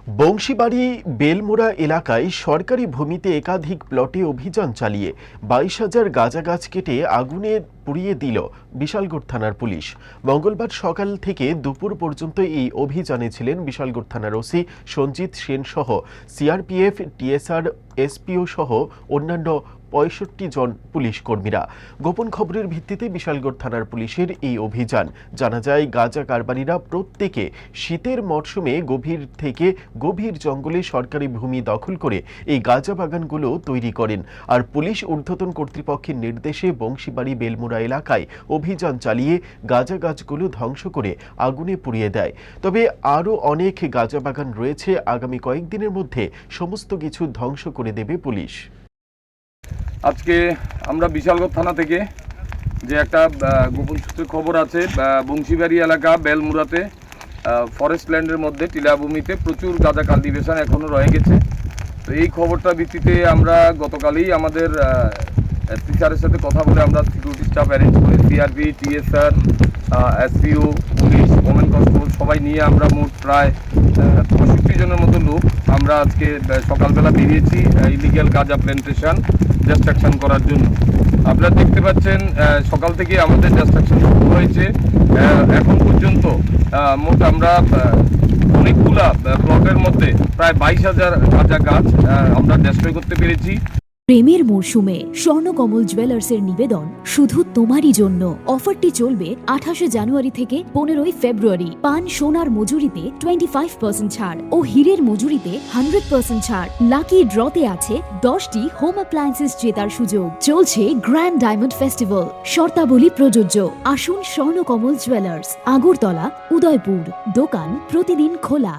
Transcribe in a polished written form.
বংশীবাড়ি বেলমুড়া এলাকায় সরকারি ভূমিতে একাধিক প্লটে অভিযান চালিয়ে 22,000 গাঁজা গাছ কেটে আগুনে পুড়িয়ে দিল বিশালগড় থানার পুলিশ। মঙ্গলবার সকাল থেকে দুপুর পর্যন্ত এই অভিযানে ছিলেন বিশালগড় থানার ওসি সঞ্জিত সেন সহ সিআরপিএফ, টিএসআর, এসপিও সহ অন্যান্য 65 জন পুলিশ কর্মীরা। গোপন খবরের ভিত্তিতে বিশালগড় থানার পুলিশের এই অভিযান। জানা যায়, গাঁজা কারবারিরা প্রত্যেকে শীতের মরশুমে গভীর থেকে গভীর জঙ্গলে সরকারি ভূমি দখল করে এই গাঁজা বাগানগুলো তৈরি করেন। আর পুলিশ ঊর্ধ্বতন কর্তৃপক্ষের নির্দেশে বংশীবাড়ি বেলমুড়া এলাকায় অভিযান চালিয়ে গাঁজা গাছগুলো ধ্বংস করে আগুনে পুড়িয়ে দেয়। তবে আরও অনেক গাঁজা বাগান রয়েছে। আগামী কয়েকদিনের মধ্যে সমস্ত কিছু ধ্বংস করে দেবে পুলিশ। আজকে আমরা বিশালগড় থানা থেকে যে একটা গোপন সূত্রে খবর আছে, বংশীবাড়ি এলাকা বেলমুড়াতে ফরেস্ট ল্যান্ডের মধ্যে টিলাভূমিতে প্রচুর গাঁজা কাল্টিভেশন এখনও রয়ে গেছে। তো এই খবরটার ভিত্তিতে আমরা গতকালই আমাদের এসপি স্যারের সাথে কথা বলে আমরা সিকিউরিটি স্টাফ অ্যারেঞ্জ করে CRP, TSR, SPO, police, women constable সবাই নিয়ে আমরা মোট প্রায় 65 জনের মতো লোক আমরা আজকে সকালবেলা বেরিয়েছি ইলিগ্যাল গাঁজা প্ল্যান্টেশন ডিস্ট্রাকশন করার জন্য। আপনারা দেখতে পাচ্ছেন সকাল থেকে আমাদের ডিস্ট্রাকশন শুরু হয়েছে। এখন পর্যন্ত মোট আমরা অনেকগুলা প্লটের মধ্যে প্রায় 22,000 গাঁজা গাছ আমরা ডিস্ট্রয় করতে পেরেছি। প্রেমের মরশুমে স্বর্ণকমল জুয়েলার্সের নিবেদন শুধু তোমারই জন্য। অফারটি চলবে 28 জানুয়ারি থেকে 15 ফেব্রুয়ারি। পান সোনার মজুরিতে 25% ছাড় ও হীরের মজুরিতে 100% ছাড়। লাকি ড্রতে আছে 10টি হোম অ্যাপ্লায়েন্সেস জেতার সুযোগ। চলছে গ্র্যান্ড ডায়মন্ড ফেস্টিভ্যাল। শর্তাবলী প্রযোজ্য। আসুন স্বর্ণকমল জুয়েলার্স, আগরতলা, উদয়পুর। দোকান প্রতিদিন খোলা।